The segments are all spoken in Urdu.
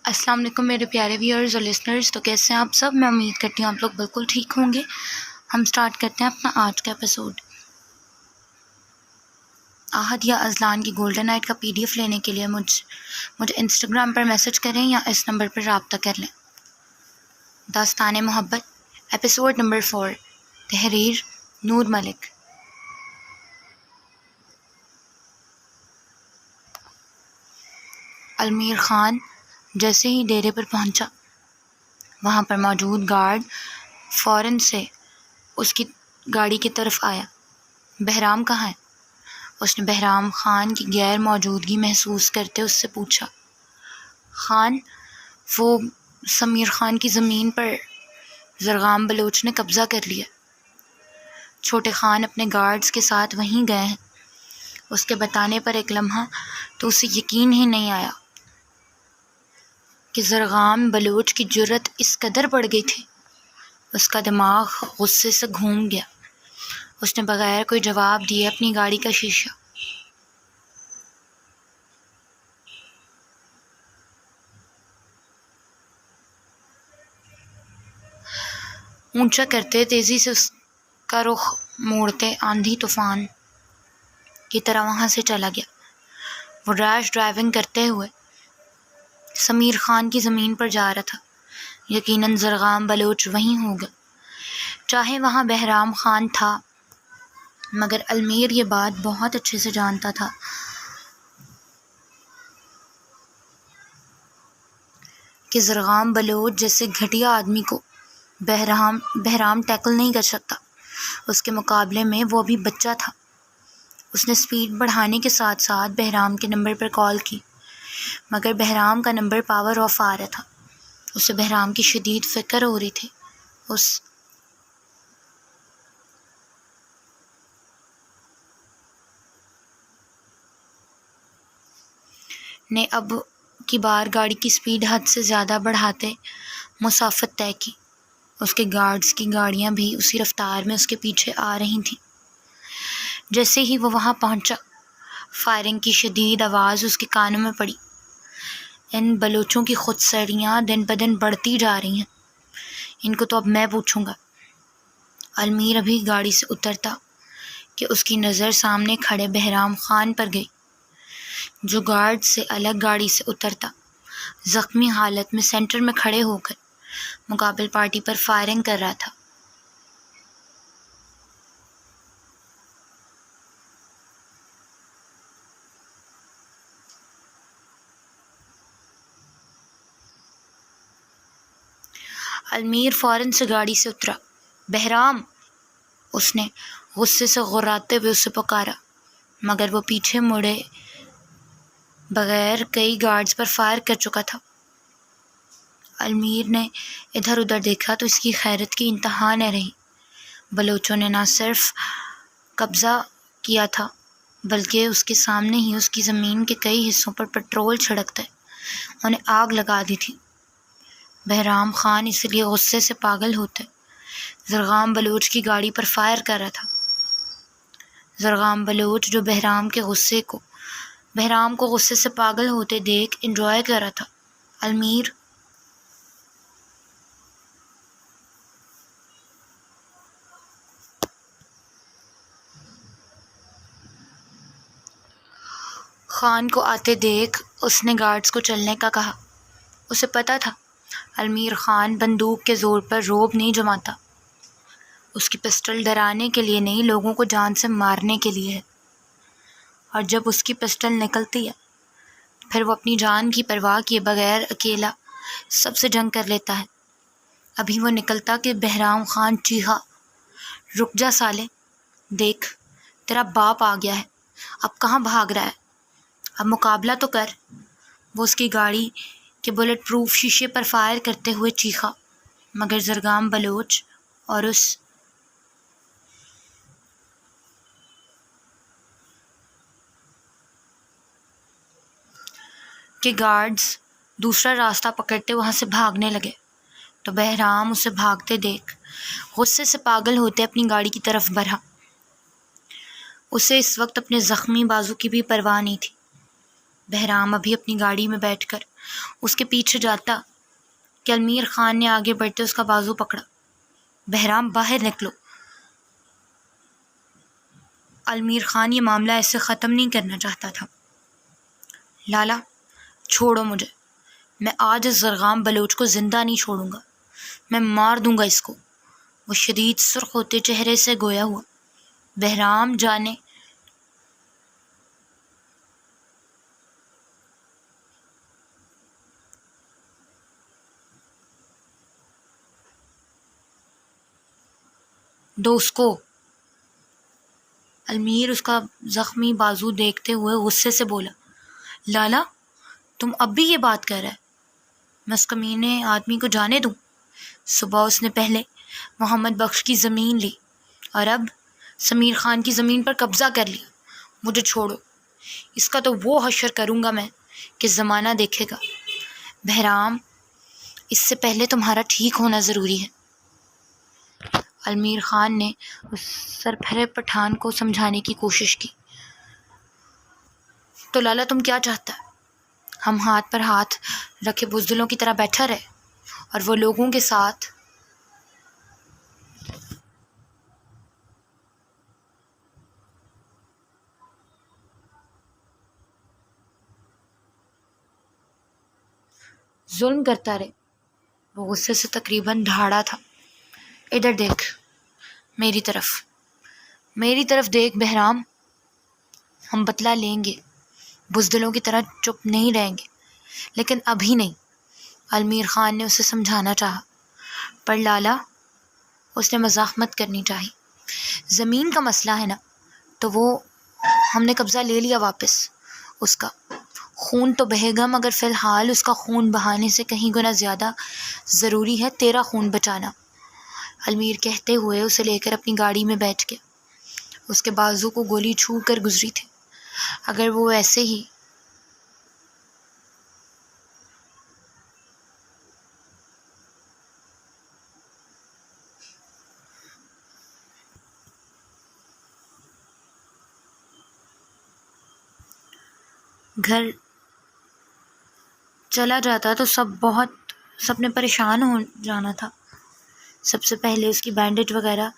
السلام علیکم میرے پیارے ویورز اور لسنرز. تو کیسے ہیں آپ سب؟ میں امید کرتی ہوں آپ لوگ بالکل ٹھیک ہوں گے. ہم سٹارٹ کرتے ہیں اپنا آج کا ایپیسوڈ. آہد یا ازلان کی گولڈن نائٹ کا PDF لینے کے لیے مجھے انسٹاگرام پر میسج کریں یا اس نمبر پر رابطہ کر لیں. داستان محبت ایپیسوڈ نمبر 4. تحریر نور ملک. المیر خان جیسے ہی ڈیرے پر پہنچا، وہاں پر موجود گارڈ فوراً سے اس کی گاڑی کی طرف آیا. بہرام کہاں ہے؟ اس نے بہرام خان کی غیر موجودگی محسوس کرتے اس سے پوچھا. خان، وہ سمیر خان کی زمین پر زرغام بلوچ نے قبضہ کر لیا. چھوٹے خان اپنے گارڈز کے ساتھ وہیں گئے ہیں. اس کے بتانے پر ایک لمحہ تو اسے یقین ہی نہیں آیا کہ زرغام بلوچ کی جرأت اس قدر بڑھ گئی تھی. اس کا دماغ غصے سے گھوم گیا. اس نے بغیر کوئی جواب دیے اپنی گاڑی کا شیشہ اونچا کرتے تیزی سے اس کا رخ موڑتے آندھی طوفان کی طرح وہاں سے چلا گیا. وہ ریش ڈرائیونگ کرتے ہوئے سمیر خان کی زمین پر جا رہا تھا. یقیناً زرغام بلوچ وہیں ہوگا، چاہے وہاں بہرام خان تھا، مگر المیر یہ بات بہت اچھے سے جانتا تھا کہ زرغام بلوچ جیسے گھٹیا آدمی کو بہرام ٹیکل نہیں کر سکتا. اس کے مقابلے میں وہ ابھی بچہ تھا. اس نے سپیڈ بڑھانے کے ساتھ ساتھ بہرام کے نمبر پر کال کی، مگر بہرام کا نمبر پاور آف آ رہا تھا. اسے بہرام کی شدید فکر ہو رہی تھی. اس نے اب کی بار گاڑی کی سپیڈ حد سے زیادہ بڑھاتے مسافت طے کی. اس کے گارڈز کی گاڑیاں بھی اسی رفتار میں اس کے پیچھے آ رہی تھیں. جیسے ہی وہ وہاں پہنچا، فائرنگ کی شدید آواز اس کے کانوں میں پڑی. ان بلوچوں کی خود سرڑیاں دن بدن بڑھتی جا رہی ہیں. ان کو تو اب میں پوچھوں گا. المیر ابھی گاڑی سے اترتا کہ اس کی نظر سامنے کھڑے بہرام خان پر گئی، جو گارڈ سے الگ گاڑی سے اترتا زخمی حالت میں سینٹر میں کھڑے ہو کر مقابل پارٹی پر فائرنگ کر رہا تھا. المیر فوراً سے گاڑی سے اترا. بہرام، اس نے غصے سے غراتے ہوئے اسے پکارا، مگر وہ پیچھے مڑے بغیر کئی گارڈز پر فائر کر چکا تھا. المیر نے ادھر ادھر دیکھا تو اس کی حیرت کی انتہا نہ رہی. بلوچوں نے نہ صرف قبضہ کیا تھا بلکہ اس کے سامنے ہی اس کی زمین کے کئی حصوں پر پٹرول چھڑکتے انہیں آگ لگا دی تھی. بہرام خان اس لیے غصے سے پاگل ہوتے زرغام بلوچ کی گاڑی پر فائر کر رہا تھا. زرغام بلوچ جو بہرام کو غصے سے پاگل ہوتے دیکھ انجوائے کر رہا تھا. المیر خان کو آتے دیکھ اس نے گارڈز کو چلنے کا کہا. اسے پتہ تھا المیر خان بندوق کے زور پر روب نہیں جماتا. اس کی پسٹل ڈرانے کے لیے نہیں، لوگوں کو جان سے مارنے کے لیے ہے. اور جب اس کی پسٹل نکلتی ہے پھر وہ اپنی جان کی پرواہ کیے بغیر اکیلا سب سے جنگ کر لیتا ہے. ابھی وہ نکلتا کہ بہرام خان چیخا، رک جا سالے، دیکھ تیرا باپ آ گیا ہے، اب کہاں بھاگ رہا ہے، اب مقابلہ تو کر. وہ اس کی گاڑی کے بلٹ پروف شیشے پر فائر کرتے ہوئے چیخا، مگر زرغام بلوچ اور اس کے گارڈز دوسرا راستہ پکڑتے وہاں سے بھاگنے لگے. تو بہرام اسے بھاگتے دیکھ غصے سے پاگل ہوتے اپنی گاڑی کی طرف بڑھا. اسے اس وقت اپنے زخمی بازو کی بھی پرواہ نہیں تھی. بہرام ابھی اپنی گاڑی میں بیٹھ کر اس کے پیچھے جاتا کہ المیر خان نے آگے بڑھتے اس کا بازو پکڑا۔ بہرام باہر نکلو۔ المیر خان یہ معاملہ ایسے ختم نہیں کرنا چاہتا تھا۔ لالا چھوڑو مجھے، میں آج اس زرغام بلوچ کو زندہ نہیں چھوڑوں گا، میں مار دوں گا اس کو۔ وہ شدید سرخ ہوتے چہرے سے گویا ہوا۔ بہرام جانے دو اس کو۔ المیر اس کا زخمی بازو دیکھتے ہوئے غصے سے بولا، لالا تم اب بھی یہ بات کر رہے؟ میں اس کمینے آدمی کو جانے دوں؟ صبح اس نے پہلے محمد بخش کی زمین لی اور اب سمیر خان کی زمین پر قبضہ کر لیا۔ مجھے چھوڑو، اس کا تو وہ حشر کروں گا میں کہ زمانہ دیکھے گا۔ بہرام اس سے پہلے تمہارا ٹھیک ہونا ضروری ہے۔ المیر خان نے اس سرپھرے پٹھان کو سمجھانے کی کوشش کی۔ تو لالا تم کیا چاہتا ہے؟ ہم ہاتھ پر ہاتھ رکھے بزدلوں کی طرح بیٹھا رہے اور وہ لوگوں کے ساتھ ظلم کرتا رہے؟ وہ غصے سے تقریباً دھاڑا تھا۔ ادھر دیکھ، میری طرف دیکھ بہرام، ہم بدلہ لیں گے، بزدلوں کی طرح چپ نہیں رہیں گے، لیکن ابھی نہیں۔ المیر خان نے اسے سمجھانا چاہا، پر لالا اس نے مزاح مت کرنی چاہی۔ زمین کا مسئلہ ہے نا، تو وہ ہم نے قبضہ لے لیا واپس۔ اس کا خون تو بہے گا، مگر فی الحال اس کا خون بہانے سے کہیں گنا زیادہ ضروری ہے تیرا خون بچانا۔ المیر کہتے ہوئے اسے لے کر اپنی گاڑی میں بیٹھ گیا۔ اس کے بازو کو گولی چھو کر گزری تھی۔ اگر وہ ایسے ہی گھر چلا جاتا تو سب نے پریشان ہو جانا تھا۔ سب سے پہلے اس کی بینڈیج وغیرہ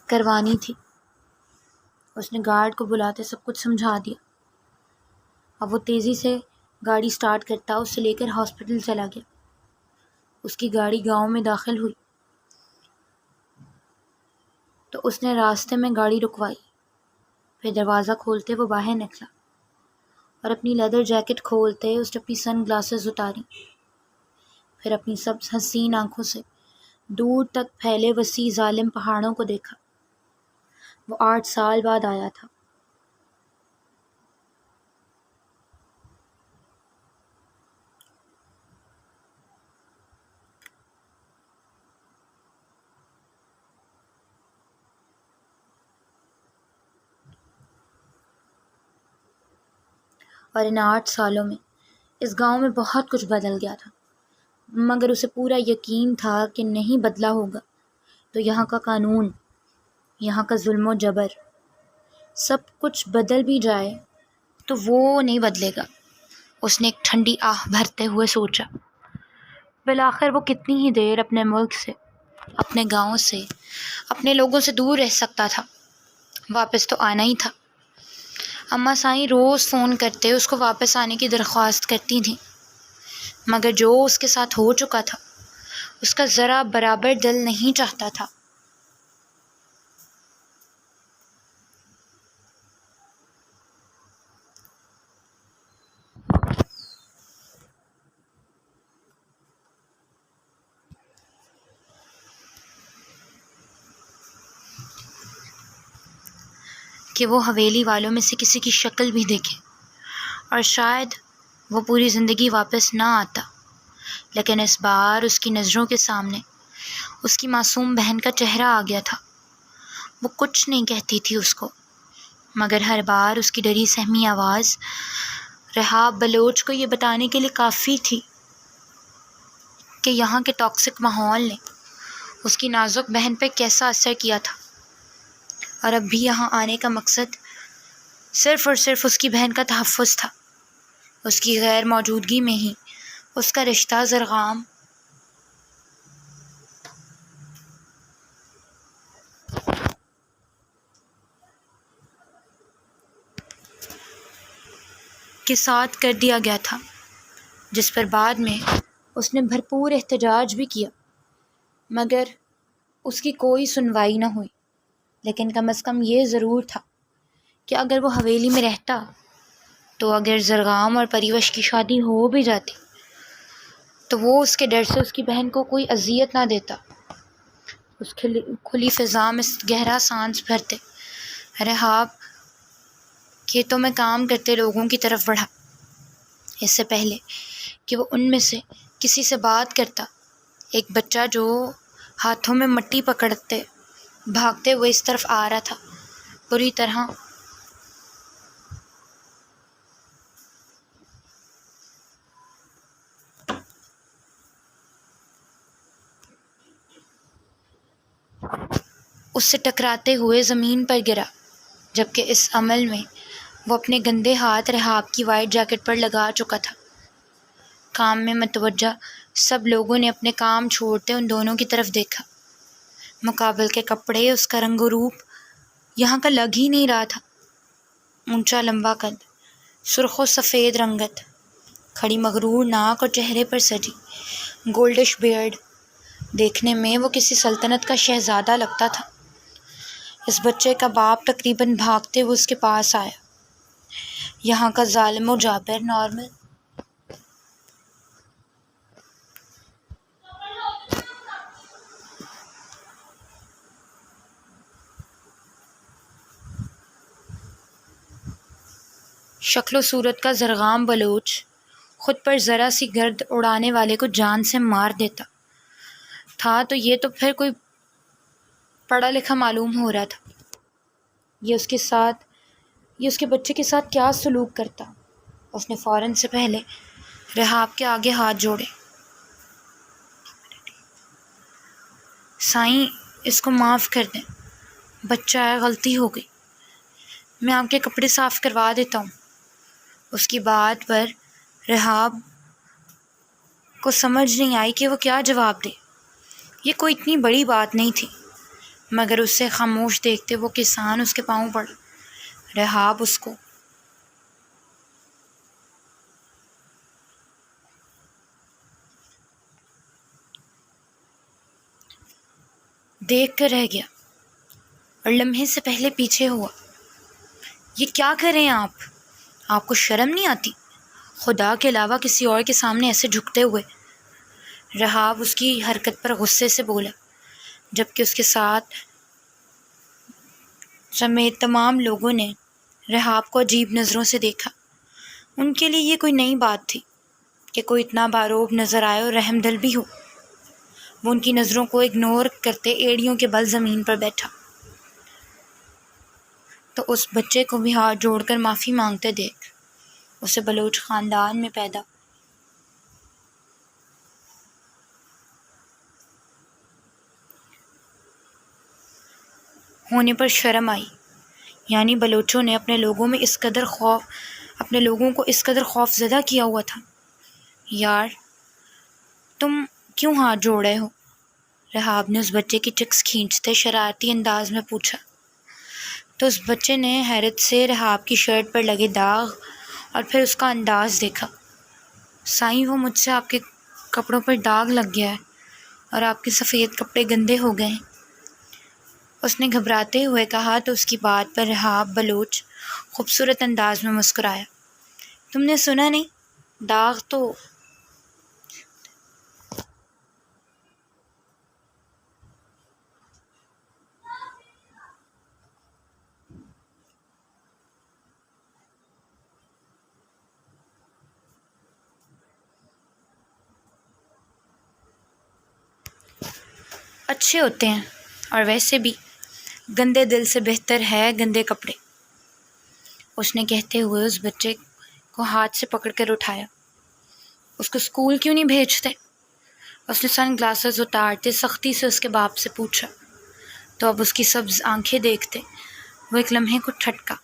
کروانی تھی۔ اس نے گارڈ کو بلاتے سب کچھ سمجھا دیا۔ اب وہ تیزی سے گاڑی سٹارٹ کرتا اسے لے کر ہاسپٹل چلا گیا۔ اس کی گاڑی گاؤں میں داخل ہوئی تو اس نے راستے میں گاڑی رکوائی۔ پھر دروازہ کھولتے وہ باہر نکلا اور اپنی لیدر جیکٹ کھولتے اس نے اپنی سن گلاسز اتاری۔ پھر اپنی سبز حسین آنکھوں سے دور تک پھیلے وسیع ظالم پہاڑوں کو دیکھا۔ وہ 8 سال بعد آیا تھا۔ اور ان 8 سالوں میں اس گاؤں میں بہت کچھ بدل گیا تھا، مگر اسے پورا یقین تھا کہ نہیں بدلا ہوگا تو یہاں کا قانون، یہاں کا ظلم و جبر، سب کچھ بدل بھی جائے تو وہ نہیں بدلے گا۔ اس نے ایک ٹھنڈی آہ بھرتے ہوئے سوچا، بالآخر وہ کتنی ہی دیر اپنے ملک سے، اپنے گاؤں سے، اپنے لوگوں سے دور رہ سکتا تھا؟ واپس تو آنا ہی تھا۔ اماں سائیں روز فون کرتے اس کو واپس آنے کی درخواست کرتی تھیں، مگر جو اس کے ساتھ ہو چکا تھا اس کا ذرا برابر دل نہیں چاہتا تھا۔ کہ وہ حویلی والوں میں سے کسی کی شکل بھی دیکھے، اور شاید وہ پوری زندگی واپس نہ آتا، لیکن اس بار اس کی نظروں کے سامنے اس کی معصوم بہن کا چہرہ آ گیا تھا۔ وہ کچھ نہیں کہتی تھی اس کو، مگر ہر بار اس کی ڈری سہمی آواز رحاب بلوچ کو یہ بتانے کے لیے کافی تھی کہ یہاں کے ٹاکسک ماحول نے اس کی نازک بہن پہ کیسا اثر کیا تھا، اور اب بھی یہاں آنے کا مقصد صرف اور صرف اس کی بہن کا تحفظ تھا۔ اس کی غیر موجودگی میں ہی اس کا رشتہ زرغام کے ساتھ کر دیا گیا تھا، جس پر بعد میں اس نے بھرپور احتجاج بھی کیا، مگر اس کی کوئی سنوائی نہ ہوئی۔ لیکن کم از کم یہ ضرور تھا کہ اگر وہ حویلی میں رہتا تو اگر زرغام اور پریوش کی شادی ہو بھی جاتی تو وہ اس کے ڈر سے اس کی بہن کو کوئی اذیت نہ دیتا۔ اس کھلی فضا میں گہرا سانس بھرتے رحاب کھیتوں میں کام کرتے لوگوں کی طرف بڑھا۔ اس سے پہلے کہ وہ ان میں سے کسی سے بات کرتا، ایک بچہ جو ہاتھوں میں مٹی پکڑتے بھاگتے ہوئے اس طرف آ رہا تھا، پوری طرح اس سے ٹکراتے ہوئے زمین پر گرا، جبکہ اس عمل میں وہ اپنے گندے ہاتھ رحاب کی وائٹ جیکٹ پر لگا چکا تھا۔ کام میں متوجہ سب لوگوں نے اپنے کام چھوڑتے ان دونوں کی طرف دیکھا۔ مقابل کے کپڑے، اس کا رنگ و روپ یہاں کا لگ ہی نہیں رہا تھا۔ اونچا لمبا قد، سرخ و سفید رنگت، کھڑی مغرور ناک اور چہرے پر سجی گولڈش بیئرڈ، دیکھنے میں وہ کسی سلطنت کا شہزادہ لگتا تھا۔ اس بچے کا باپ تقریباً بھاگتے ہوئے اس کے پاس آیا۔ یہاں کا ظالم و جابر نارمل شکل و صورت کا زرغام بلوچ خود پر ذرا سی گرد اڑانے والے کو جان سے مار دیتا تھا، تو یہ تو پھر کوئی پڑھا لکھا معلوم ہو رہا تھا۔ یہ اس کے بچے کے ساتھ کیا سلوک کرتا؟ اس نے فوراً سے پہلے رحاب کے آگے ہاتھ جوڑے۔ سائیں، اس کو معاف کر دیں، بچہ ہے، غلطی ہو گئی، میں آپ کے کپڑے صاف کروا دیتا ہوں۔ اس کی بات پر رحاب کو سمجھ نہیں آئی کہ وہ کیا جواب دے۔ یہ کوئی اتنی بڑی بات نہیں تھی، مگر اسے خاموش دیکھتے وہ کسان اس کے پاؤں پڑا۔ رحاب اس کو دیکھ کر رہ گیا اور لمحے سے پہلے پیچھے ہوا۔ یہ کیا کر رہے ہیں آپ کو شرم نہیں آتی؟ خدا کے علاوہ کسی اور کے سامنے ایسے جھکتے ہوئے؟ رحاب اس کی حرکت پر غصے سے بولا، جبکہ اس کے ساتھ سمیت تمام لوگوں نے رحاب کو عجیب نظروں سے دیکھا۔ ان کے لیے یہ کوئی نئی بات تھی کہ کوئی اتنا باروب نظر آئے اور رحم دل بھی ہو۔ وہ ان کی نظروں کو اگنور کرتے ایڑیوں کے بل زمین پر بیٹھا، تو اس بچے کو بھی ہاتھ جوڑ کر معافی مانگتے دیکھ اسے بلوچ خاندان میں پیدا ہونے پر شرم آئی۔ یعنی بلوچوں نے اپنے لوگوں کو اس قدر خوف زدہ کیا ہوا تھا۔ یار، تم کیوں ہاتھ جوڑ رہے ہو؟ رحاب نے اس بچے کی چکس کھینچتے شرارتی انداز میں پوچھا، تو اس بچے نے حیرت سے رحاب کی شرٹ پر لگے داغ اور پھر اس کا انداز دیکھا۔ سائیں، وہ مجھ سے آپ کے کپڑوں پر داغ لگ گیا ہے اور آپ کے سفید کپڑے گندے ہو گئے ہیں، اس نے گھبراتے ہوئے کہا، تو اس کی بات پر رحاب بلوچ خوبصورت انداز میں مسکرایا۔ تم نے سنا نہیں؟ داغ تو اچھے ہوتے ہیں، اور ویسے بھی گندے دل سے بہتر ہے گندے کپڑے، اس نے کہتے ہوئے اس بچے کو ہاتھ سے پکڑ کر اٹھایا۔ اس کو اسکول کیوں نہیں بھیجتے؟ اس نے سن گلاسز اتارتے سختی سے اس کے باپ سے پوچھا، تو اب اس کی سبز آنکھیں دیکھتے وہ ایک لمحے کو ٹھٹکا۔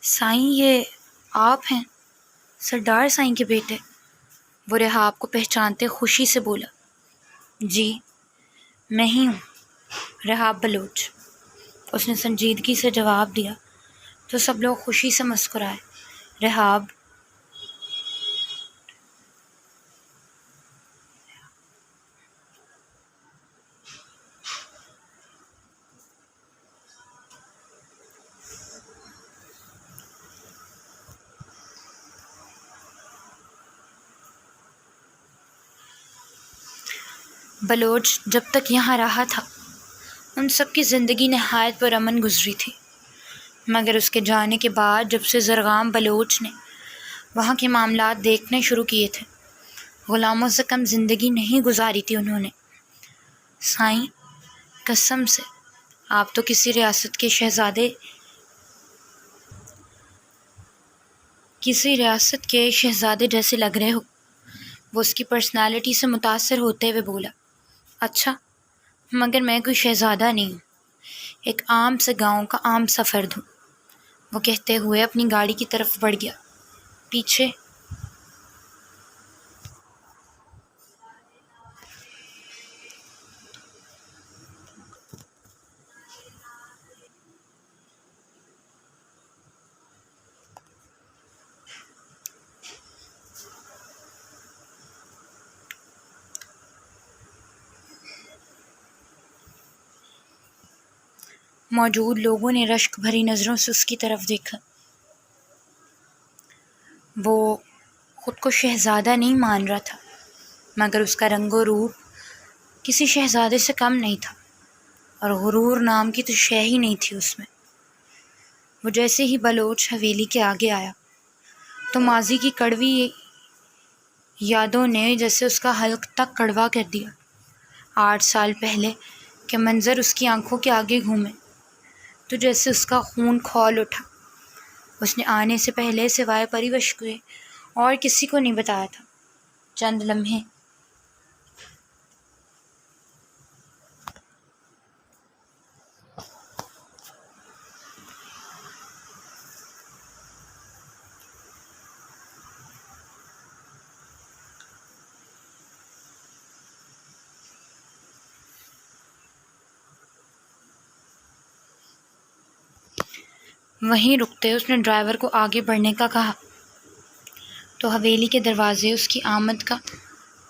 سائیں یہ آپ ہیں؟ سردار سائیں کے بیٹے؟ وہ رحاب کو پہچانتے خوشی سے بولا۔ جی میں ہی ہوں، رحاب بلوچ، اس نے سنجیدگی سے جواب دیا تو سب لوگ خوشی سے مسکرائے۔ رحاب بلوچ جب تک یہاں رہا تھا ان سب کی زندگی نہایت پرامن گزری تھی، مگر اس کے جانے کے بعد جب سے زرغام بلوچ نے وہاں کے معاملات دیکھنے شروع کیے تھے، غلاموں سے کم زندگی نہیں گزاری تھی انہوں نے۔ سائیں قسم سے آپ تو کسی ریاست کے شہزادے جیسے لگ رہے ہو۔ وہ اس کی پرسنالٹی سے متاثر ہوتے ہوئے بولا۔ اچھا مگر میں کوئی شہزادہ نہیں ہوں، ایک عام سے گاؤں کا عام سا فرد ہوں، وہ کہتے ہوئے اپنی گاڑی کی طرف بڑھ گیا۔ پیچھے موجود لوگوں نے رشک بھری نظروں سے اس کی طرف دیکھا۔ وہ خود کو شہزادہ نہیں مان رہا تھا، مگر اس کا رنگ و روپ کسی شہزادے سے کم نہیں تھا، اور غرور نام کی تو شے ہی نہیں تھی اس میں۔ وہ جیسے ہی بلوچ حویلی کے آگے آیا تو ماضی کی کڑوی یادوں نے جیسے اس کا حلق تک کڑوا کر دیا۔ 8 سال پہلے کے منظر اس کی آنکھوں کے آگے گھومے تو جیسے اس کا خون کھول اٹھا۔ اس نے آنے سے پہلے سوائے پریوش کے اور کسی کو نہیں بتایا تھا۔ چند لمحے وہیں رکتے اس نے ڈرائیور کو آگے بڑھنے کا کہا تو حویلی کے دروازے اس کی آمد کا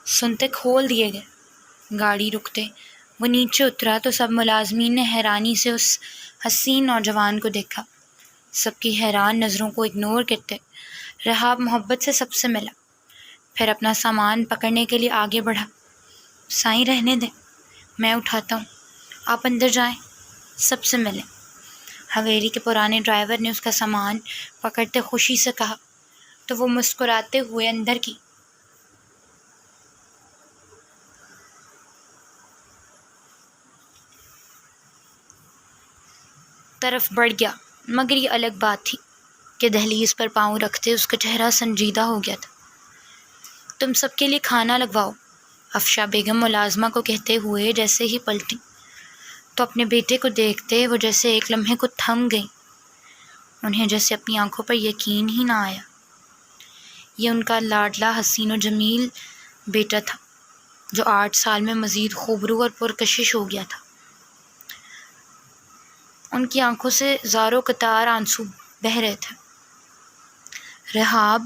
سنتے کھول دیے گئے۔ گاڑی رکتے وہ نیچے اترا تو سب ملازمین نے حیرانی سے اس حسین نوجوان کو دیکھا۔ سب کی حیران نظروں کو اگنور کرتے رحاب محبت سے سب سے ملا، پھر اپنا سامان پکڑنے کے لیے آگے بڑھا۔ سائیں رہنے دیں، میں اٹھاتا ہوں، آپ اندر جائیں، سب سے ملیں۔ حویلی کے پرانے ڈرائیور نے اس کا سامان پکڑتے خوشی سے کہا تو وہ مسکراتے ہوئے اندر کی طرف بڑھ گیا، مگر یہ الگ بات تھی کہ دہلیز پر پاؤں رکھتے اس کا چہرہ سنجیدہ ہو گیا تھا۔ تم سب کے لیے کھانا لگواؤ، افشا بیگم ملازمہ کو کہتے ہوئے جیسے ہی پلٹی تو اپنے بیٹے کو دیکھتے وہ جیسے ایک لمحے کو تھم گئی۔ انہیں جیسے اپنی آنکھوں پر یقین ہی نہ آیا۔ یہ ان کا لاڈلا حسین و جمیل بیٹا تھا جو 8 سال میں مزید خوبرو اور پرکشش ہو گیا تھا۔ ان کی آنکھوں سے زاروں قطار آنسو بہہ رہے تھے۔ رحاب،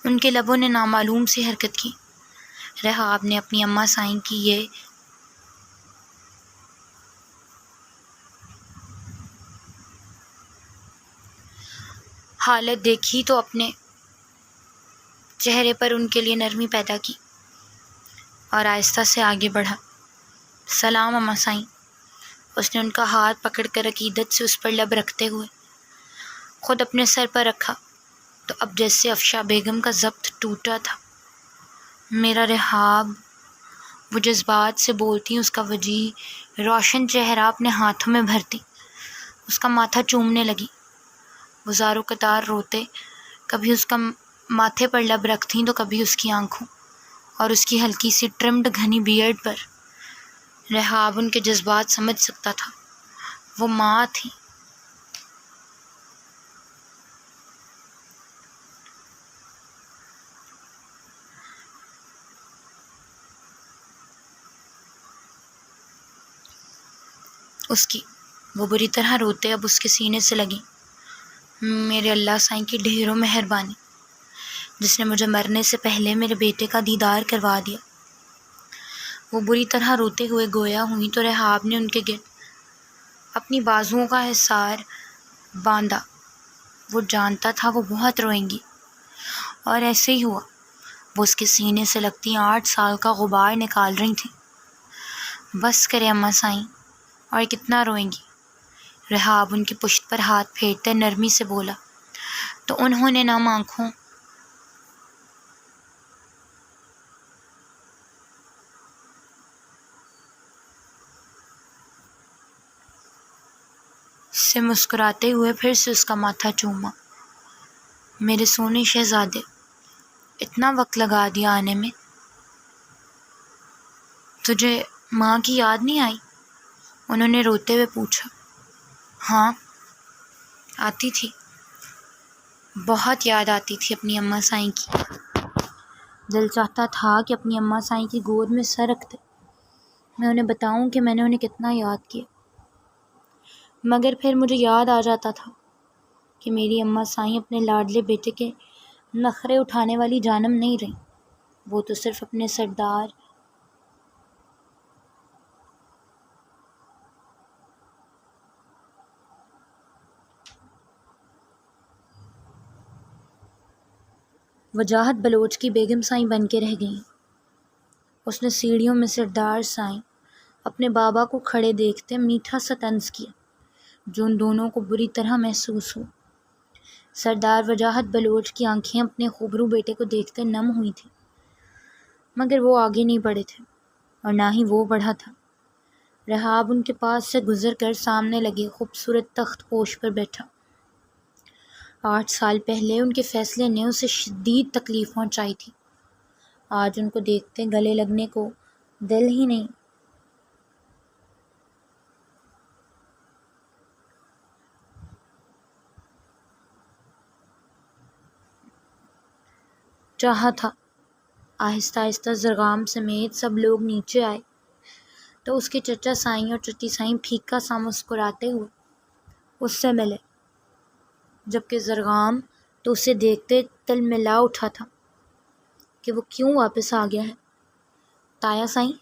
ان کے لبوں نے نامعلوم سی حرکت کی۔ رحاب نے اپنی اماں سائیں کی یہ حالت دیکھی تو اپنے چہرے پر ان کے لیے نرمی پیدا کی اور آہستہ سے آگے بڑھا۔ سلام اماں سائیں۔ اس نے ان کا ہاتھ پکڑ کر عقیدت سے اس پر لب رکھتے ہوئے خود اپنے سر پر رکھا تو اب جیسے افشا بیگم کا ضبط ٹوٹا تھا۔ میرا رحاب، وہ جذبات سے بولتی، اس کا وجیح روشن چہرہ اپنے ہاتھوں میں بھرتی، اس کا ماتھا چومنے لگی۔ وہ زاروں قطار روتے کبھی اس کا ماتھے پر لب رکھتیں تو کبھی اس کی آنکھوں اور اس کی ہلکی سی ٹرمڈ گھنی بیئرڈ پر۔ رحاب ان کے جذبات سمجھ سکتا تھا، وہ ماں تھی۔ اس کی وہ بری طرح روتے اب اس کے سینے سے لگیں۔ میرے اللہ سائیں کی ڈھیروں مہربانی، جس نے مجھے مرنے سے پہلے میرے بیٹے کا دیدار کروا دیا۔ وہ بری طرح روتے ہوئے گویا ہوئیں تو رحاب نے ان کے گرد اپنی بازوؤں کا حصار باندھا۔ وہ جانتا تھا وہ بہت روئیں گی، اور ایسے ہی ہوا۔ وہ اس کے سینے سے لگتی 8 سال کا غبار نکال رہی تھیں۔ بس کرے اماں سائیں، اور کتنا روئیں گی؟ رحاب ان کی پشت پر ہاتھ پھیرتے نرمی سے بولا۔ تو انہوں نے نم آنکھوں سے مسکراتے ہوئے پھر سے اس کا ماتھا چوما۔ میرے سونے شہزادے، اتنا وقت لگا دیا آنے میں، تجھے ماں کی یاد نہیں آئی؟ انہوں نے روتے ہوئے پوچھا۔ ہاں آتی تھی، بہت یاد آتی تھی اپنی اماں سائیں کی۔ دل چاہتا تھا کہ اپنی اماں سائیں کی گود میں سر رکھ دے، میں انہیں بتاؤں کہ میں نے انہیں کتنا یاد کیا، مگر پھر مجھے یاد آ جاتا تھا کہ میری اماں سائیں اپنے لاڈلے بیٹے کے نخرے اٹھانے والی جانم نہیں رہیں۔ وہ تو صرف اپنے سردار وجاہت بلوچ کی بیگم سائیں بن کے رہ گئیں۔ اس نے سیڑھیوں میں سردار سائیں اپنے بابا کو کھڑے دیکھتے میٹھا سا طنز کیا، جو ان دونوں کو بری طرح محسوس ہو۔ سردار وجاہت بلوچ کی آنکھیں اپنے خوبرو بیٹے کو دیکھتے نم ہوئی تھیں، مگر وہ آگے نہیں بڑھے تھے اور نہ ہی وہ بڑھا تھا۔ رحاب ان کے پاس سے گزر کر سامنے لگے خوبصورت تخت پوش پر بیٹھا۔ 8 سال پہلے ان کے فیصلے نے اسے شدید تکلیف پہنچائی تھی۔ آج ان کو دیکھتے گلے لگنے کو دل ہی نہیں۔ چاہا تھا۔ آہستہ آہستہ زرغام سمیت سب لوگ نیچے آئے تو اس کے چچا سائیں اور چچی سائیں پھیکا سا مسکراتے ہوئے اس سے ملے، جبکہ زرغام تو اسے دیکھتے تلملا اٹھا تھا کہ وہ کیوں واپس آ گیا ہے۔ تایا سائیں،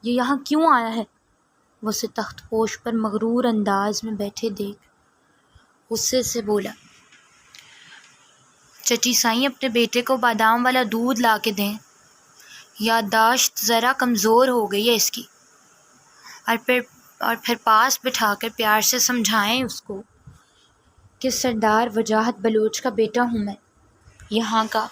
یہ یہاں کیوں آیا ہے؟ وہ اسے تخت پوش پر مغرور انداز میں بیٹھے دیکھ غصے سے بولا۔ چچی سائیں، اپنے بیٹے کو بادام والا دودھ لا کے دیں، یادداشت ذرا کمزور ہو گئی ہے اس کی، اور پھر پاس بٹھا کر پیار سے سمجھائیں اس کو کہ سردار وجاہت بلوچ کا بیٹا ہوں میں، یہاں کا۔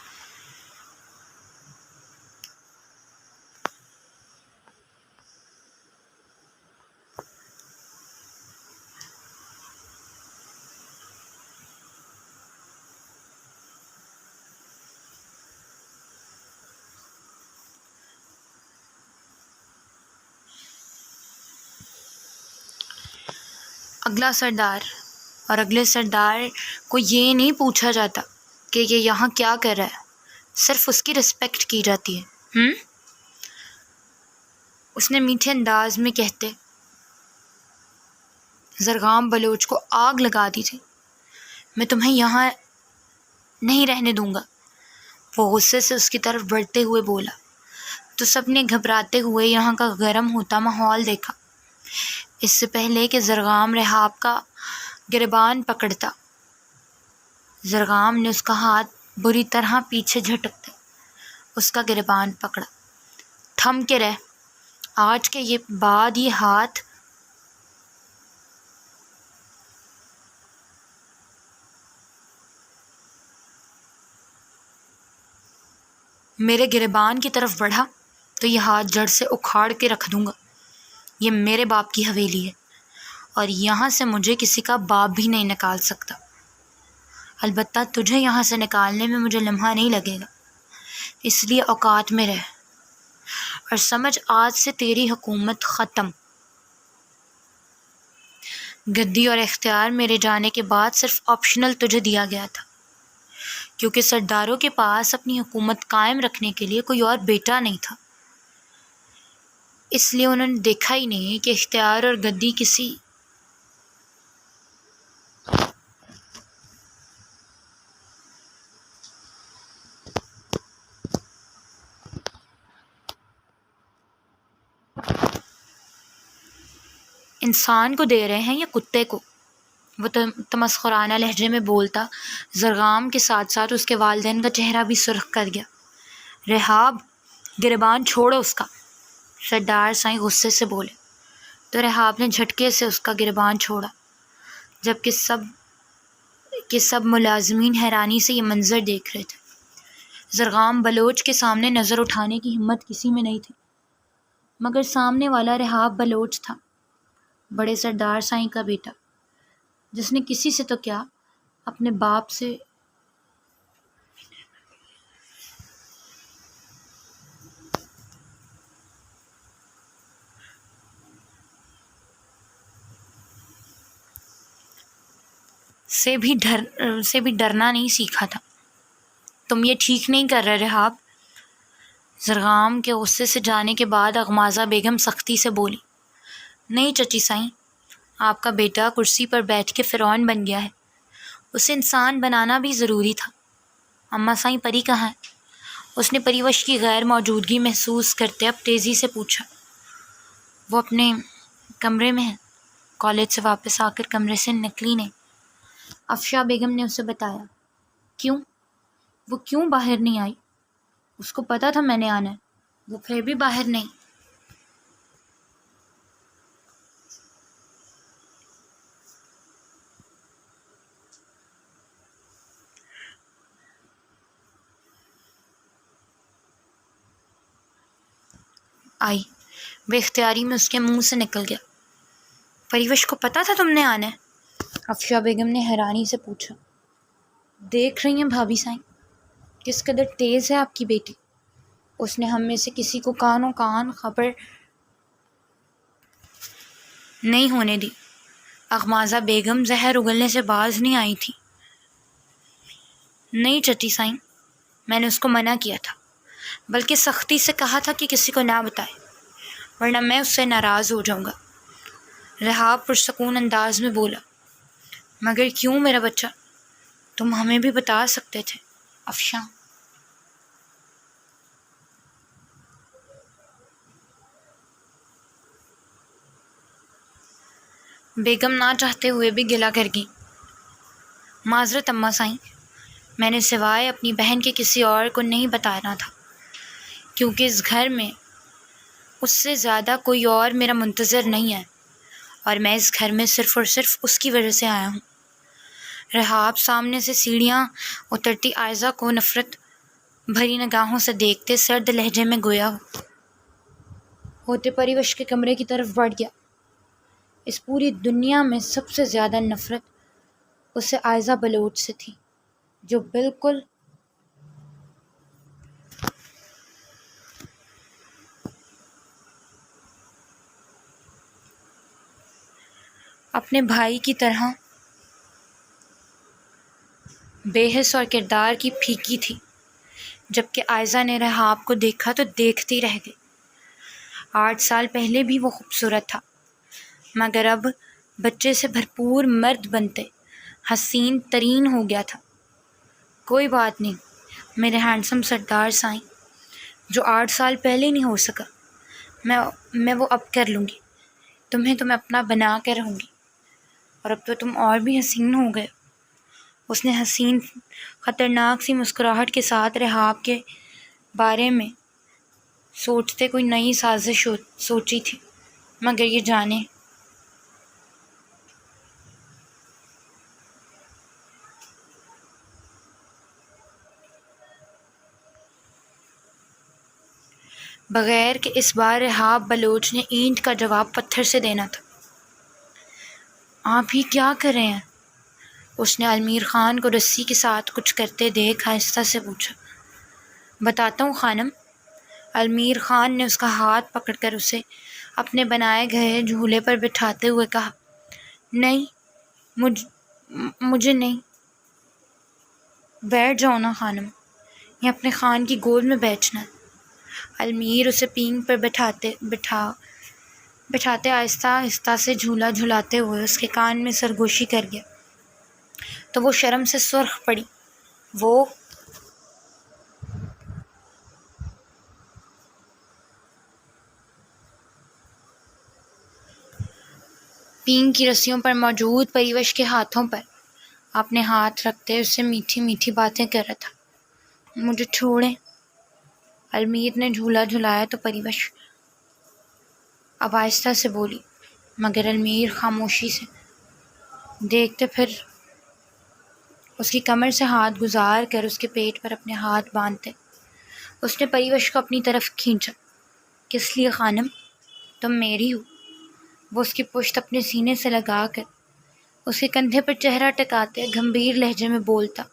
اگلا سردار اور اگلے سردار کو یہ نہیں پوچھا جاتا کہ یہ یہاں کیا کر رہا ہے، صرف اس کی رسپیکٹ کی جاتی ہے۔ اس نے میٹھے انداز میں کہتے زرغام بلوچ کو آگ لگا دی تھی۔ میں تمہیں یہاں نہیں رہنے دوں گا، وہ غصے سے اس کی طرف بڑھتے ہوئے بولا۔ تو سب نے گھبراتے ہوئے یہاں کا گرم ہوتا ماحول دیکھا۔ اس سے پہلے کہ زرغام رحاب کا گریبان پکڑتا، زرغام نے اس کا ہاتھ بری طرح پیچھے جھٹکتے اس کا گریبان پکڑا۔ تھم کے رہ، آج کے بعد یہ ہاتھ میرے گریبان کی طرف بڑھا تو یہ ہاتھ جڑ سے اکھاڑ کے رکھ دوں گا۔ یہ میرے باپ کی حویلی ہے اور یہاں سے مجھے کسی کا باپ بھی نہیں نکال سکتا۔ البتہ تجھے یہاں سے نکالنے میں مجھے لمحہ نہیں لگے گا، اس لیے اوقات میں رہ اور سمجھ آج سے تیری حکومت ختم۔ گدی اور اختیار میرے جانے کے بعد صرف آپشنل تجھے دیا گیا تھا، کیونکہ سرداروں کے پاس اپنی حکومت قائم رکھنے کے لیے کوئی اور بیٹا نہیں تھا۔ اس لیے انہوں نے دیکھا ہی نہیں کہ اختیار اور گدی کسی انسان کو دے رہے ہیں یا کتے کو؟ وہ تمسخرانہ لہجے میں بولتا زرغام کے ساتھ ساتھ اس کے والدین کا چہرہ بھی سرخ کر گیا۔ رحاب، گریبان چھوڑو اس کا، سردار سائیں غصے سے بولے تو رحاب نے جھٹکے سے اس کا گریبان چھوڑا، جبکہ سب ملازمین حیرانی سے یہ منظر دیکھ رہے تھے۔ زرغام بلوچ کے سامنے نظر اٹھانے کی ہمت کسی میں نہیں تھی، مگر سامنے والا رحاب بلوچ تھا، بڑے سردار سائیں کا بیٹا، جس نے کسی سے تو کیا اپنے باپ سے بھی ڈرنا نہیں سیکھا تھا۔ تم یہ ٹھیک نہیں کر رہے رحاب۔ زرغام کے غصے سے جانے کے بعد اغمازہ بیگم سختی سے بولی، نہیں چچی سائیں، آپ کا بیٹا کرسی پر بیٹھ کے فرعون بن گیا ہے، اسے انسان بنانا بھی ضروری تھا۔ اماں سائیں پری کہاں ہے؟ اس نے پریوش کی غیر موجودگی محسوس کرتے اب تیزی سے پوچھا۔ وہ اپنے کمرے میں ہے، کالج سے واپس آ کر کمرے سے نکلی نہیں، افشا بیگم نے اسے بتایا۔ کیوں؟ وہ کیوں باہر نہیں آئی؟ اس کو پتا تھا میں نے آنا ہے، وہ پھر بھی باہر نہیں آئی۔ بے اختیاری میں اس کے منہ سے نکل گیا، پریوش کو پتا تھا تم نے آنا ہے؟ افشا بیگم نے حیرانی سے پوچھا۔ دیکھ رہی ہیں بھابھی سائیں کس قدر تیز ہے آپ کی بیٹی، اس نے ہم میں سے کسی کو کانوں کان خبر نہیں ہونے دی۔ اغمازہ بیگم زہر اگلنے سے باز نہیں آئی تھی۔ نہیں چچی سائیں، میں نے اس کو منع کیا تھا، بلکہ سختی سے کہا تھا کہ کسی کو نہ بتائے، ورنہ میں اس سے ناراض ہو جاؤں گا۔ رحاب پرسکون انداز میں بولا۔ مگر کیوں میرا بچہ؟ تم ہمیں بھی بتا سکتے تھے افشاں۔ بیگم نہ چاہتے ہوئے بھی گلا کر گئی۔ معذرت اماں سائیں، میں نے سوائے اپنی بہن کے کسی اور کو نہیں بتانا تھا، کیونکہ اس گھر میں اس سے زیادہ کوئی اور میرا منتظر نہیں ہے، اور میں اس گھر میں صرف اور صرف اس کی وجہ سے آیا ہوں۔ رحاب سامنے سے سیڑھیاں اترتی عائزہ کو نفرت بھری نگاہوں سے دیکھتے سرد لہجے میں گویا ہوتے پریوش کے کمرے کی طرف بڑھ گیا۔ اس پوری دنیا میں سب سے زیادہ نفرت اسے عائزہ بلوچ سے تھی، جو بالکل اپنے بھائی کی طرح بے حس اور کردار کی پھیکی تھی۔ جبکہ عائزہ نے رحاب کو دیکھا تو دیکھتی رہ گئی۔ 8 سال پہلے بھی وہ خوبصورت تھا، مگر اب بچے سے بھرپور مرد بنتے حسین ترین ہو گیا تھا۔ کوئی بات نہیں میرے ہینڈسم سردار سائیں، جو 8 سال پہلے نہیں ہو سکا، میں وہ اب کر لوں گی۔ تمہیں تو میں اپنا بنا کے رہوں گی، اور اب تو تم اور بھی حسین ہو گئے۔ اس نے حسین خطرناک سی مسکراہٹ کے ساتھ رحاب کے بارے میں سوچتے کوئی نئی سازش سوچی تھی، مگر یہ جانے بغیر کہ اس بار رحاب بلوچ نے اینٹ کا جواب پتھر سے دینا تھا۔ آپ ہی کیا کر رہے ہیں؟ اس نے المیر خان کو رسی کے ساتھ کچھ کرتے دیکھ آہستہ سے پوچھا۔ بتاتا ہوں خانم۔ المیر خان نے اس کا ہاتھ پکڑ کر اسے اپنے بنائے گئے جھولے پر بٹھاتے ہوئے کہا۔ نہیں، مجھے نہیں۔ بیٹھ جاؤ نا خانم، یہ اپنے خان کی گود میں بیٹھنا ہے۔ المیر اسے پینگ پر بٹھاتے آہستہ آہستہ سے جھولا جھلاتے ہوئے اس کے کان میں سرگوشی کر گیا، تو وہ شرم سے سرخ پڑی۔ وہ پینگ کی رسیوں پر موجود پریوش کے ہاتھوں پر اپنے ہاتھ رکھتے اسے میٹھی میٹھی باتیں کر رہا تھا۔ مجھے چھوڑیں۔ المیر نے جھولا جھلایا تو پریوش اب آہستہ سے بولی، مگر المیر خاموشی سے دیکھتے، پھر اس کی کمر سے ہاتھ گزار کر اس کے پیٹ پر اپنے ہاتھ باندھتے اس نے پریوش کو اپنی طرف کھینچا۔ کس لیے خانم؟ تم میری ہو۔ وہ اس کی پشت اپنے سینے سے لگا کر اس کے کندھے پر چہرہ ٹکاتے گمبھیر لہجے میں بولتا۔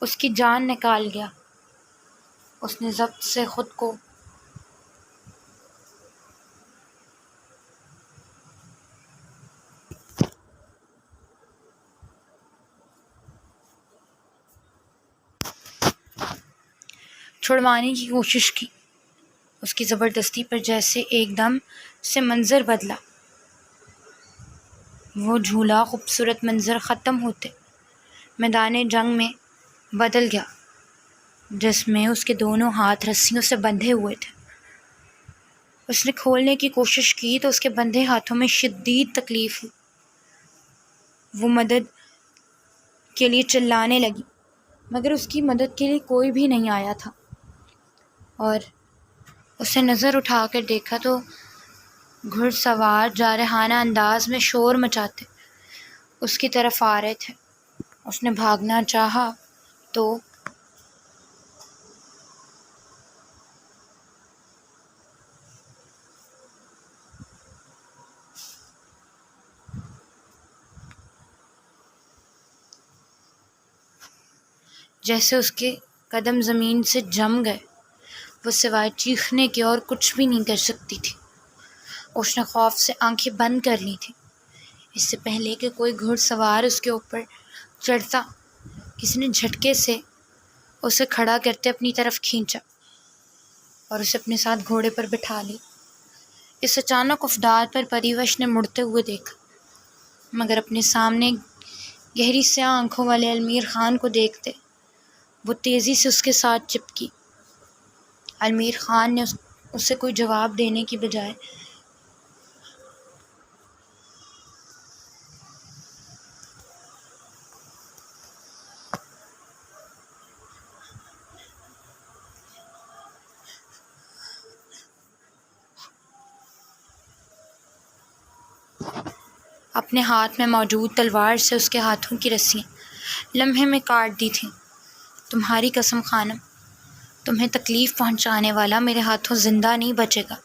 اس کی جان نکال گیا۔ اس نے ضبط سے خود کو چھڑوانے کی کوشش کی۔ اس کی زبردستی پر جیسے ایک دم سے منظر بدلا۔ وہ جھولا خوبصورت منظر ختم ہوتے میدان جنگ میں بدل گیا، جس میں اس کے دونوں ہاتھ رسیوں سے بندھے ہوئے تھے۔ اس نے کھولنے کی کوشش کی تو اس کے بندھے ہاتھوں میں شدید تکلیف ہوئی۔ وہ مدد کے لیے چلانے لگی، مگر اس کی مدد کے لیے کوئی بھی نہیں آیا تھا، اور اسے نظر اٹھا کر دیکھا تو گھڑ سوار جارحانہ انداز میں شور مچاتے اس کی طرف آ رہے تھے۔ اس نے بھاگنا چاہا تو جیسے اس کے قدم زمین سے جم گئے۔ وہ سوائے چیخنے کے اور کچھ بھی نہیں کر سکتی تھی۔ اس نے خوف سے آنکھیں بند کر لی تھیں۔ اس سے پہلے کہ کوئی گھڑ سوار اس کے اوپر چڑھتا، کسی نے جھٹکے سے اسے کھڑا کرتے اپنی طرف کھینچا اور اسے اپنے ساتھ گھوڑے پر بٹھا لی۔ اس اچانک افداد پر پریوش نے مڑتے ہوئے دیکھا، مگر اپنے سامنے گہری سیاہ آنکھوں والے المیر خان کو دیکھتے وہ تیزی سے اس کے ساتھ چپکی۔ المیر خان نے اسے کوئی جواب دینے کی بجائے اپنے ہاتھ میں موجود تلوار سے اس کے ہاتھوں کی رسیاں لمحے میں کاٹ دی تھیں۔ تمہاری قسم خانم، تمہیں تکلیف پہنچانے والا میرے ہاتھوں زندہ نہیں بچے گا۔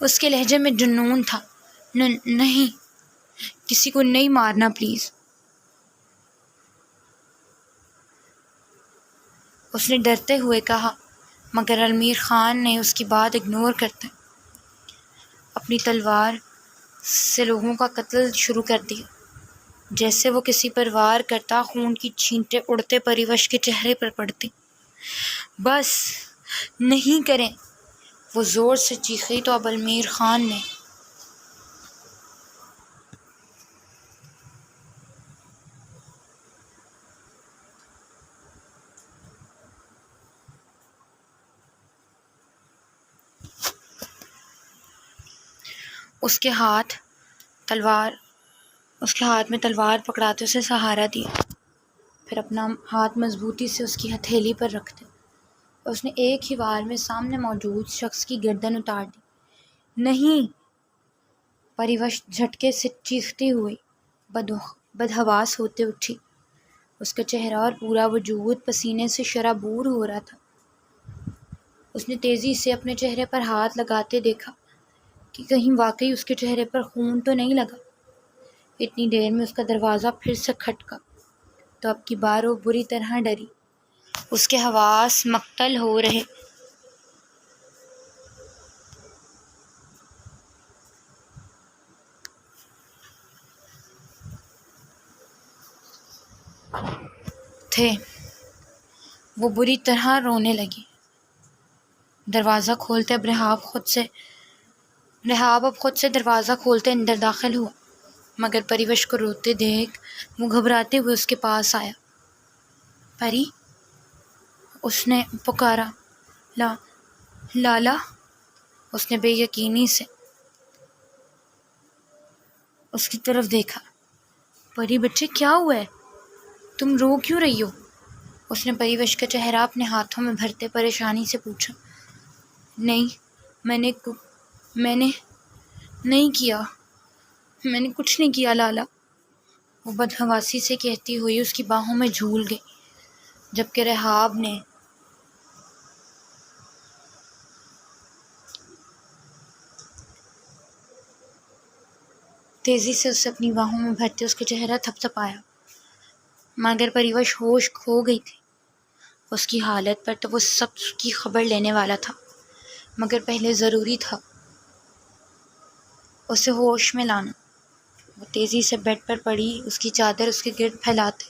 اس کے لہجے میں جنون تھا۔ نہیں، کسی کو نہیں مارنا پلیز۔ اس نے ڈرتے ہوئے کہا، مگر المیر خان نے اس کی بات اگنور کرتے اپنی تلوار سے لوگوں کا قتل شروع کر دیا۔ جیسے وہ کسی پر وار کرتا، خون کی چھینٹیں اڑتے پریوش کے چہرے پر پڑتی۔ بس نہیں کریں، وہ زور سے چیخی تو اب المیر خان نے اس کے ہاتھ میں تلوار پکڑاتے اسے سہارا دیا، پھر اپنا ہاتھ مضبوطی سے اس کی ہتھیلی پر رکھتے اس نے ایک ہی وار میں سامنے موجود شخص کی گردن اتار دی۔ نہیں! پریوش جھٹکے سے چیختی ہوئی بدحواس ہوتے اٹھی۔ اس کا چہرہ اور پورا وجود پسینے سے شرابور ہو رہا تھا۔ اس نے تیزی سے اپنے چہرے پر ہاتھ لگاتے دیکھا کہ کہیں واقعی اس کے چہرے پر خون تو نہیں لگا۔ اتنی دیر میں اس کا دروازہ پھر سے کھٹکا تو اب کی بار وہ بری طرح ڈری۔ اس کے حواس مختل ہو رہے تھے۔ وہ بری طرح رونے لگی۔ دروازہ کھولتے اب رحاب خود سے دروازہ کھولتے اندر داخل ہوا، مگر پریوش کو روتے دیکھ وہ گھبراتے ہوئے اس کے پاس آیا۔ پری، اس نے پکارا۔ لالا، اس نے بے یقینی سے اس کی طرف دیکھا۔ پری بچے کیا ہوا ہے؟ تم رو کیوں رہی ہو؟ اس نے پریوش کا چہرہ اپنے ہاتھوں میں بھرتے پریشانی سے پوچھا۔ نہیں، میں نے نہیں کیا، میں نے کچھ نہیں کیا لالا، وہ بدحواسی سے کہتی ہوئی اس کی باہوں میں جھول گئی، جبکہ رحاب نے تیزی سے اسے اپنی باہوں میں بھرتے اس کا چہرہ تھپ تھپایا، مگر پریوش ہوش کھو گئی تھی۔ اس کی حالت پر تو وہ سب کی خبر لینے والا تھا، مگر پہلے ضروری تھا اسے ہوش میں لانا۔ وہ تیزی سے بیڈ پر پڑی، اس کی چادر اس کے گرد پھیلاتے،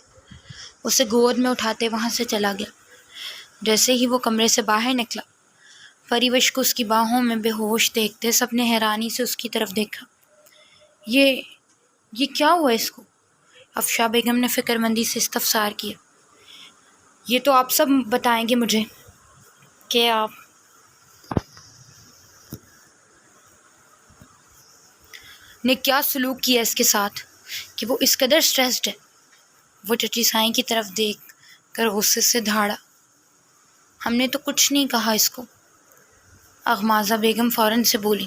اسے گود میں اٹھاتے وہاں سے چلا گیا۔ جیسے ہی وہ کمرے سے باہر نکلا، پریوش کو اس کی باہوں میں بے ہوش دیکھتے سب نے حیرانی سے اس کی طرف دیکھا۔ یہ کیا ہوا اس کو؟ افشا بیگم نے فکر مندی سے استفسار کیا۔ یہ تو آپ سب بتائیں گے مجھے کہ آپ نے کیا سلوک کیا اس کے ساتھ کہ وہ اس قدر سٹریسڈ ہے۔ وہ چچی سائیں کی طرف دیکھ کر غصے سے دھاڑا۔ ہم نے تو کچھ نہیں کہا اس کو، اغمازہ بیگم فوراً سے بولی۔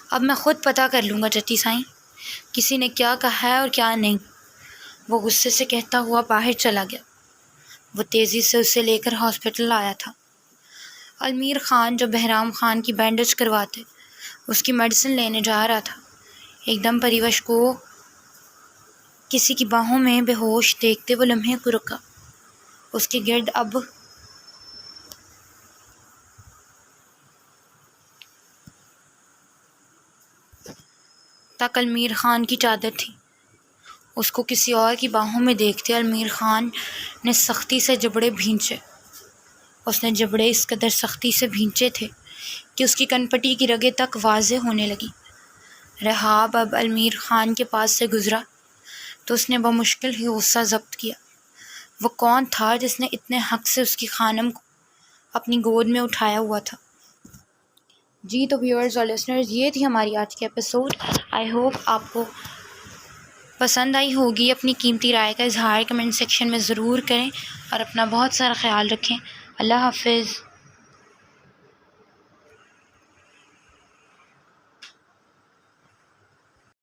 اب میں خود پتہ کر لوں گا چچی سائیں، کسی نے کیا کہا ہے اور کیا نہیں، وہ غصے سے کہتا ہوا باہر چلا گیا۔ وہ تیزی سے اسے لے کر ہاسپٹل آیا تھا۔ المیر خان جو بہرام خان کی بینڈیج کرواتے اس کی میڈیسن لینے جا رہا تھا، ایک دم پریوش کو کسی کی باہوں میں بے ہوش دیکھتے وہ لمحے کو رکا۔ اس کے گرد اب تک المیر خان کی چادر تھی۔ اس کو کسی اور کی باہوں میں دیکھتے المیر خان نے سختی سے جبڑے بھینچے۔ اس نے جبڑے اس قدر سختی سے بھینچے تھے کہ اس کی کنپٹی کی رگیں تک واضح ہونے لگی۔ رحاب اب المیر خان کے پاس سے گزرا تو اس نے بمشکل ہی غصہ ضبط کیا۔ وہ کون تھا جس نے اتنے حق سے اس کی خانم کو اپنی گود میں اٹھایا ہوا تھا؟ جی تو ویورز اور لسنرز، یہ تھی ہماری آج کی ایپیسوڈ۔ آئی ہوپ آپ کو پسند آئی ہوگی۔ اپنی قیمتی رائے کا اظہار کمنٹ سیکشن میں ضرور کریں اور اپنا بہت سارا خیال رکھیں۔ اللہ حافظ۔